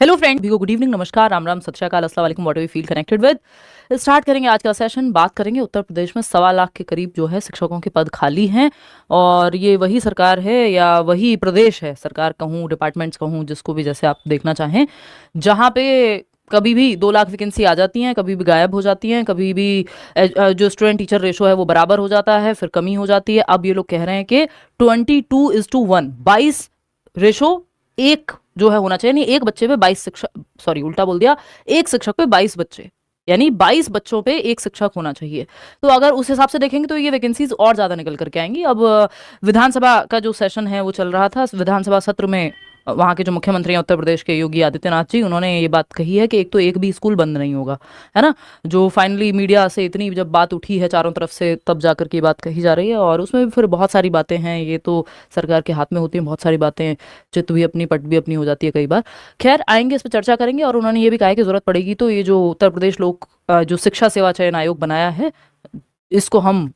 Hello friend, good evening, नमस्कार, राम राम, सत श्री अकाल, अस्सलाम वालेकुम, what ever you feel connected with. Start करेंगे आज का सेशन। बात करेंगे उत्तर प्रदेश में 1.25 लाख के करीब जो है शिक्षकों के पद खाली हैं। और ये वही सरकार है या वही प्रदेश है, सरकार कहूँ, डिपार्टमेंट्स कहूँ, जिसको भी जैसे आप देखना चाहें, जहाँ पे कभी भी 2 लाख वैकेंसी आ जाती हैं, कभी भी गायब हो जाती हैं, कभी भी जो स्टूडेंट टीचर रेशो है वो बराबर हो जाता है, फिर कमी हो जाती है। अब ये लोग कह रहे हैं कि 22:1, 22 रेशो एक जो है होना चाहिए, नहीं एक बच्चे पे 22 शिक्षक, सॉरी उल्टा बोल दिया, एक शिक्षक पे 22 बच्चे, यानी 22 बच्चों पे एक शिक्षक होना चाहिए। तो अगर उस हिसाब से देखेंगे तो ये वैकेंसीज और ज्यादा निकल करके आएंगी। अब विधानसभा का जो सेशन है वो चल रहा था, विधानसभा सत्र में वहाँ के जो मुख्यमंत्री हैं उत्तर प्रदेश के, योगी आदित्यनाथ जी, उन्होंने ये बात कही है कि एक भी स्कूल बंद नहीं होगा, है ना। जो फाइनली मीडिया से इतनी जब बात उठी है चारों तरफ से, तब जाकर के ये बात कही जा रही है। और उसमें भी फिर बहुत सारी बातें हैं, ये तो सरकार के हाथ में होती हैं बहुत सारी बातें, चित भी अपनी पट भी अपनी हो जाती है कई बार। खैर, आएंगे इस पर चर्चा करेंगे। और उन्होंने ये भी कहा है कि जरूरत पड़ेगी तो ये जो उत्तर प्रदेश लोक जो शिक्षा सेवा चयन आयोग बनाया है, इसको हम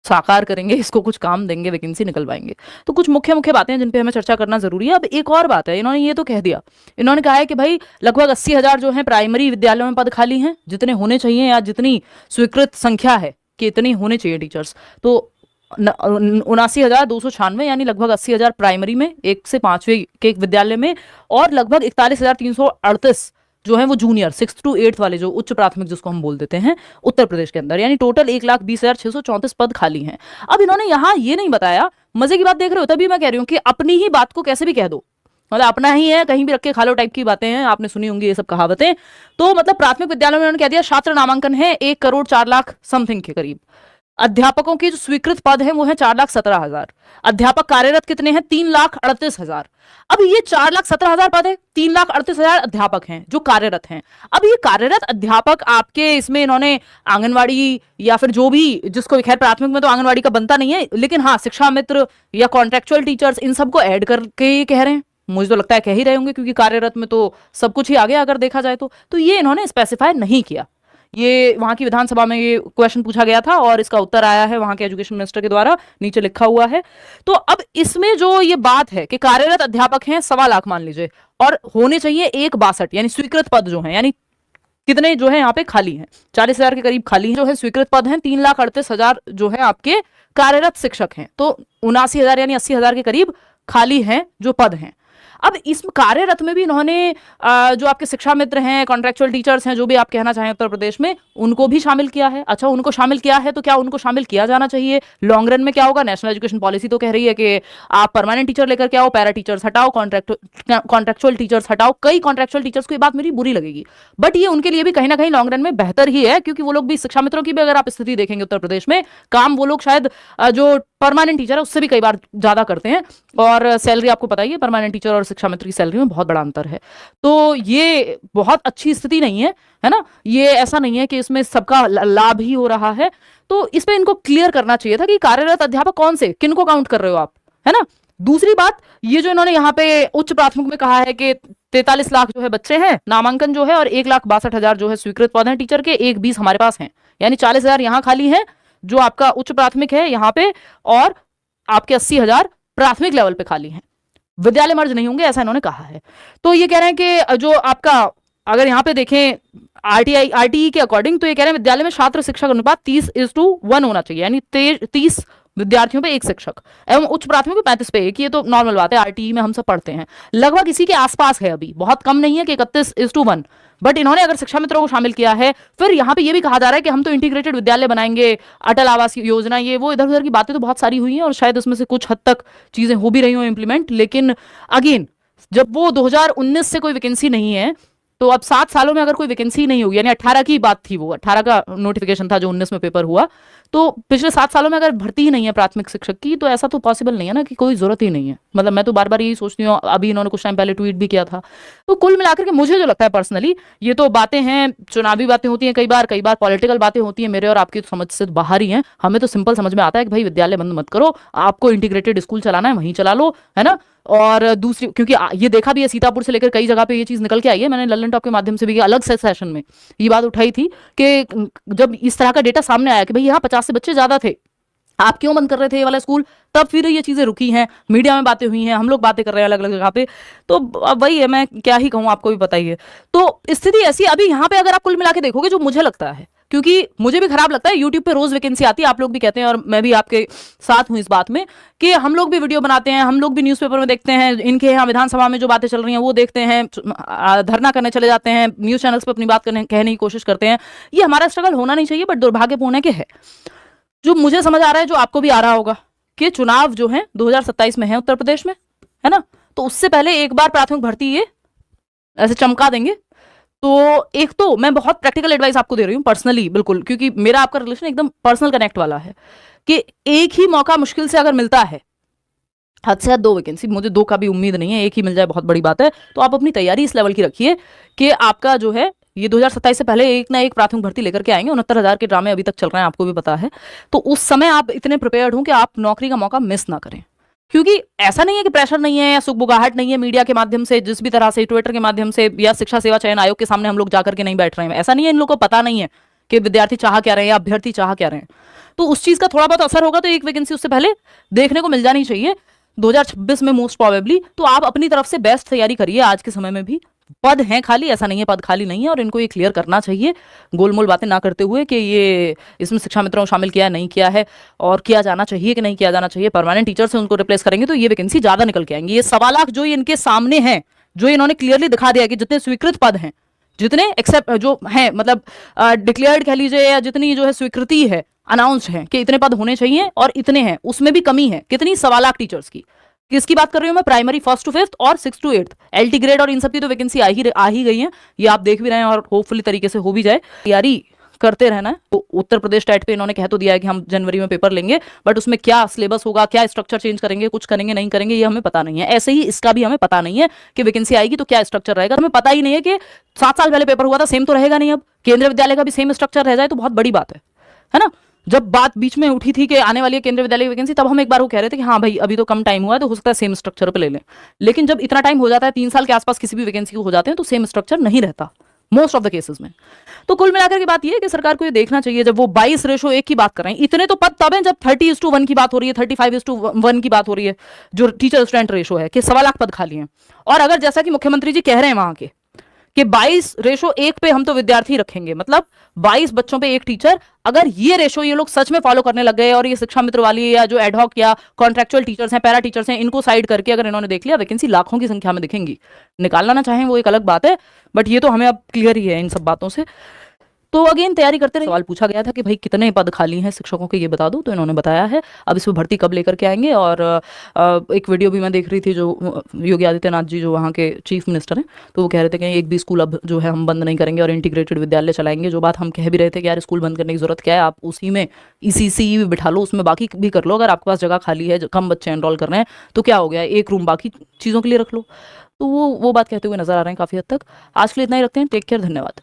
साकार करेंगे, इसको कुछ काम देंगे, वैकेंसी निकलवाएंगे। तो कुछ मुख्य मुख्य बातें हैं जिन पे हमें चर्चा करना जरूरी है। अब एक और बात है, इन्होंने ये तो कह दिया, इन्होंने कहा है कि भाई लगभग 80,000 जो है प्राइमरी विद्यालयों में पद खाली हैं, जितने होने चाहिए या जितनी स्वीकृत संख्या है कि इतनी होने चाहिए टीचर्स, तो 79,296 यानी लगभग 80,000 प्राइमरी में, 1 से 5वीं के एक विद्यालय में, और लगभग 41,338 जो है वो जूनियर 6th to 8th वाले, जो उच्च प्राथमिक जिसको हम बोल देते हैं, उत्तर प्रदेश के अंदर, यानी टोटल 1,20,634 पद खाली हैं। अब इन्होंने यहाँ ये नहीं बताया, मजे की बात देख रहे हो, तभी मैं कह रही हूँ कि अपनी ही बात को कैसे भी कह दो, मतलब अपना ही है, कहीं भी रख के खा लो टाइप की बातें हैं, आपने सुनी होंगी ये सब कहावतें। तो मतलब प्राथमिक विद्यालयों में उन्होंने कह दिया छात्र नामांकन है 1,04,00,000 समथिंग के करीब। अध्यापकों की जो स्वीकृत पद है वो है 4,17,000। अध्यापक कार्यरत कितने हैं? 3,38,000। अब ये 4,17,000 पद है, 3,38,000 अध्यापक हैं जो कार्यरत हैं। अब ये कार्यरत अध्यापक आपके इसमें इन्होंने आंगनवाड़ी या फिर जो भी, जिसको खैर प्राथमिक में तो आंगनवाड़ी का बनता नहीं है, लेकिन हाँ शिक्षा मित्र या कॉन्ट्रेक्चुअल टीचर्स, इन सबको ऐड करके ये कह रहे हैं। मुझे तो लगता है कह ही रहे होंगे, क्योंकि कार्यरत में तो सब कुछ ही आ गया अगर देखा जाए तो ये इन्होंने स्पेसिफाई नहीं किया। ये वहां की विधानसभा में ये क्वेश्चन पूछा गया था और इसका उत्तर आया है वहां के एजुकेशन मिनिस्टर के द्वारा, नीचे लिखा हुआ है। तो अब इसमें जो ये बात है कि कार्यरत अध्यापक हैं 1.25 लाख मान लीजिए, और होने चाहिए 1,62 यानी स्वीकृत पद जो है, यानी कितने जो है यहाँ पे खाली हैं? 40,000 के करीब खाली हैं जो है स्वीकृत पद हैं। 3,38,000 जो है आपके कार्यरत शिक्षक हैं, तो 79,000 यानी 80,000 के करीब खाली हैं जो पद हैं। अब इस कार्यरत में भी इन्होंने जो आपके शिक्षा मित्र हैं, कॉन्ट्रेक्चुअल टीचर्स हैं, जो भी आप कहना चाहें उत्तर प्रदेश में, उनको भी शामिल किया है। अच्छा, उनको शामिल किया है तो क्या उनको शामिल किया जाना चाहिए? लॉन्ग रन में क्या होगा? नेशनल एजुकेशन पॉलिसी तो कह रही है कि आप परमानेंट टीचर लेकर के आओ, पैरा टीचर्स हटाओ, कॉन्ट्रेक्चुअल टीचर्स हटाओ। कई कॉन्ट्रेक्चुअल टीचर्स को ये बात मेरी बुरी लगेगी, बट ये उनके लिए भी कहीं ना कहीं लॉन्ग रन में बेहतर ही है, क्योंकि वो लोग भी, शिक्षा मित्रों की भी अगर आप स्थिति देखेंगे उत्तर प्रदेश में, काम वो लोग शायद जो परमानेंट टीचर है उससे भी कई बार ज्यादा करते हैं। और सैलरी आपको पता ही है, परमानेंट टीचर और शिक्षा मित्र की सैलरी में बहुत बड़ा अंतर है। तो ये बहुत अच्छी स्थिति नहीं है ना। ये ऐसा नहीं है कि इसमें सबका लाभ ही हो रहा है। तो इस पे इनको क्लियर करना चाहिए था कि कार्यरत अध्यापक कौन से, किनको काउंट कर रहे हो आप, है ना। दूसरी बात, ये जो इन्होंने यहाँ पे उच्च प्राथमिक में कहा है कि 43 लाख जो है बच्चे हैं नामांकन जो है, और 1,62,000 जो है स्वीकृत पद हैं टीचर के, 1,20 हमारे पास हैं, यानी 40,000 यहाँ खाली है जो आपका उच्च प्राथमिक है यहाँ पे, और आपके 80,000 प्राथमिक लेवल पे खाली हैं। विद्यालय मर्ज नहीं होंगे, ऐसा इन्होंने कहा है। तो ये कह रहे हैं कि जो आपका, अगर यहाँ पे देखें आरटीई के अकॉर्डिंग, तो ये कह रहे हैं विद्यालय में छात्र शिक्षक अनुपात 30:1 होना चाहिए, यानी 30 विद्यार्थियों पे एक शिक्षक, एवं उच्च प्राथमिक में 35 पे एक। ये तो नॉर्मल बात है, आरटीई में हम सब पढ़ते हैं। लगभग इसी के आसपास है, अभी बहुत कम नहीं है कि 31:1, बट इन्होंने अगर शिक्षा मित्रों को शामिल किया है। फिर यहाँ पे ये भी कहा जा रहा है कि हम तो इंटीग्रेटेड विद्यालय बनाएंगे, अटल आवास योजना, ये वो, इधर उधर की बातें तो बहुत सारी हुई हैं, और शायद उसमें से कुछ हद तक चीजें हो भी रही हो इम्प्लीमेंट। लेकिन अगेन, जब वो 2019 से कोई वैकेंसी नहीं है, तो अब 7 सालों में अगर कोई वैकेंसी नहीं होगी, यानी 18 की बात थी, वो 18 का नोटिफिकेशन था जो 19 में पेपर हुआ, तो पिछले 7 सालों में अगर भर्ती ही नहीं है प्राथमिक शिक्षक की, तो ऐसा तो पॉसिबल नहीं है ना कि कोई जरूरत ही नहीं है। मतलब मैं तो बार बार यही सोचती हूँ, अभी इन्होंने कुछ टाइम पहले ट्वीट भी किया था। तो कुल मिलाकर के मुझे जो लगता है पर्सनली, ये तो बातें हैं, चुनावी बातें होती हैं, कई बार पॉलिटिकल बातें होती हैं, मेरे और आपकी समझ से बाहर ही हैं। हमें तो सिंपल समझ में आता है कि भाई विद्यालय बंद मत करो, आपको इंटीग्रेटेड स्कूल चलाना है वहीं चला लो, है ना। और दूसरी, क्योंकि ये देखा भी है, सीतापुर से लेकर कई जगह पे ये चीज निकल के आई है। मैंने लल्लन टॉप के माध्यम से भी अलग से सेशन में ये बात उठाई थी कि जब इस तरह का डेटा सामने आया कि भाई यहाँ 50 से बच्चे ज्यादा थे, आप क्यों बंद कर रहे थे ये वाला स्कूल? तब फिर ये चीजें रुकी हैं, मीडिया में बातें हुई हैं, हम लोग बातें कर रहे हैं अलग अलग जगह पे। तो अब वही है, मैं क्या ही कहूँ, आपको भी पता ही है। तो स्थिति ऐसी अभी यहाँ पे अगर आप कुल मिला के देखोगे, जो मुझे लगता है, क्योंकि मुझे भी खराब लगता है, यूट्यूब पे रोज वैकेंसी आती है, आप लोग भी कहते हैं और मैं भी आपके साथ हूं इस बात में, कि हम लोग भी वीडियो बनाते हैं, हम लोग भी न्यूज़पेपर में देखते हैं, इनके यहाँ विधानसभा में जो बातें चल रही हैं वो देखते हैं, धरना करने चले जाते हैं, न्यूज चैनल्स पे अपनी बात कहने की कोशिश करते हैं। ये हमारा स्ट्रगल होना नहीं चाहिए, बट दुर्भाग्यपूर्ण है कि है। जो मुझे समझ आ रहा है, जो आपको भी आ रहा होगा, कि चुनाव जो है 2027 में है उत्तर प्रदेश में, है ना, तो उससे पहले एक बार प्राथमिक भर्ती ये ऐसे चमका देंगे। तो एक तो मैं बहुत प्रैक्टिकल एडवाइस आपको दे रही हूँ पर्सनली, बिल्कुल, क्योंकि मेरा आपका रिलेशन एकदम पर्सनल कनेक्ट वाला है, कि एक ही मौका मुश्किल से अगर मिलता है, हद से हद 2 वैकेंसी, मुझे 2 का भी उम्मीद नहीं है, एक ही मिल जाए बहुत बड़ी बात है। तो आप अपनी तैयारी इस लेवल की रखिए कि आपका जो है ये 2027 से पहले एक ना एक प्राथमिक भर्ती लेकर के आएंगे। 69,000 के ड्रामे अभी तक चल रहे हैं, आपको भी पता है। तो उस समय आप इतने प्रिपेयर्ड हों कि आप नौकरी का मौका मिस ना करें, क्योंकि ऐसा नहीं है कि प्रेशर नहीं है या सुगबुगाहट नहीं है, मीडिया के माध्यम से जिस भी तरह से, ट्विटर के माध्यम से या शिक्षा सेवा चयन आयोग के सामने हम लोग जाकर के नहीं बैठ रहे हैं, ऐसा नहीं है इन लोगों को पता नहीं है कि विद्यार्थी चाह क्या रहे हैं या अभ्यर्थी चाह क्या रहे हैं। तो उस चीज का थोड़ा बहुत असर होगा, तो एक वैकेंसी उससे पहले देखने को मिल जानी चाहिए 2026 में मोस्ट प्रोबेबली। तो आप अपनी तरफ से बेस्ट तैयारी करिए, आज के समय में भी पद हैं खाली, ऐसा नहीं है पद खाली नहीं है, और इनको ये क्लियर करना चाहिए, गोलमोल बातें ना करते हुए कि ये इसमें शिक्षा मित्रों को शामिल किया है, नहीं किया है, और किया जाना चाहिए कि नहीं किया जाना चाहिए। परमानेंट टीचर से उनको रिप्लेस करेंगे तो ये वैकेंसी ज्यादा निकल के आएंगी। ये 1.25 लाख जो इनके सामने हैं, जो इन्होंने क्लियरली दिखा दिया कि जितने स्वीकृत पद हैं, जितने एक्सेप्ट जो हैं, मतलब डिक्लेयर्ड कह लीजिए, या जितनी जो है स्वीकृति है, अनाउंस्ड है कि इतने पद होने चाहिए और इतने हैं, उसमें भी कमी है कितनी, 1.25 लाख टीचर्स की। किसकी बात कर रही हूं मैं? प्राइमरी 1st to 5th और 6th to 8th LT grade, और इन सब की तो वैकेंसी आ ही गई है, ये आप देख भी रहे हैं, और होपफुली तरीके से हो भी जाए। तैयारी करते रहना है। तो उत्तर प्रदेश टेट पे इन्होंने कह तो दिया है कि हम जनवरी में पेपर लेंगे, बट उसमें क्या सिलेबस होगा, क्या स्ट्रक्चर चेंज करेंगे, कुछ करेंगे नहीं करेंगे, ये हमें पता नहीं है। ऐसे ही इसका भी हमें पता नहीं है कि वैकेंसी आएगी तो क्या स्ट्रक्चर रहेगा, हमें पता ही नहीं है कि 7 साल पहले पेपर हुआ था सेम तो रहेगा नहीं, अब केंद्रीय विद्यालय का भी सेम स्ट्रक्चर रह जाए तो बहुत बड़ी बात है ना। जब बात बीच में उठी थी कि आने वाली है केंद्रीय विद्यालय की वैकेंसी, तब हम एक बार वो कह रहे थे कि हाँ भाई अभी तो कम टाइम हुआ है, तो हो सकता है सेम स्ट्रक्चर पे ले लें। लेकिन जब इतना टाइम हो जाता है, 3 साल के आसपास किसी भी वैकेंसी को हो जाते हैं, तो सेम स्ट्रक्चर नहीं रहता मोस्ट ऑफ द केसेस में। तो कुल मिलाकर की बात यह है कि सरकार को ये देखना चाहिए, जब वो 22:1 की बात कर रहे हैं, इतने तो पद तब हैं जब 30:1 की बात हो रही है, 35:1 की बात हो रही है, जो टीचर स्टूडेंट रेशो है कि 1.25 लाख पद खाली हैं। और अगर जैसा कि मुख्यमंत्री जी कह रहे हैं वहां के कि 22:1 पे हम तो विद्यार्थी रखेंगे, मतलब 22 बच्चों पे एक टीचर, अगर ये रेशो ये लोग सच में फॉलो करने लग गए, और ये शिक्षा मित्र वाली या जो एडहॉक या कॉन्ट्रेक्चुअल टीचर्स हैं, पैरा टीचर्स हैं, इनको साइड करके अगर इन्होंने देख लिया, वैकेंसी लाखों की संख्या में दिखेंगी। निकालना ना चाहें वो एक अलग बात है, बट ये तो हमें अब क्लियर ही है इन सब बातों से। तो अगेन तैयारी करते रहे। सवाल पूछा गया था कि भाई कितने पद खाली हैं शिक्षकों के, ये बता दो, तो इन्होंने बताया है। अब इसमें भर्ती कब लेकर के आएंगे, और एक वीडियो भी मैं देख रही थी, जो योगी आदित्यनाथ जी जो वहाँ के चीफ मिनिस्टर हैं, तो वो कह रहे थे कि एक भी स्कूल अब जो है हम बंद नहीं करेंगे और इंटीग्रेटेड विद्यालय चलाएंगे। जो बात हम कह भी रहे थे कि यार स्कूल बंद करने की जरूरत क्या है, आप उसी में ECC भी बिठा लो, उसमें बाकी भी कर लो। अगर आपके पास जगह खाली है, कम बच्चे एनरोल कर रहे हैं, तो क्या हो गया, एक रूम बाकी चीज़ों के लिए रख लो। तो वो बात कहते हुए नजर आ रहे हैं काफ़ी हद तक। आज के लिए इतना ही रखते हैं। टेक केयर, धन्यवाद।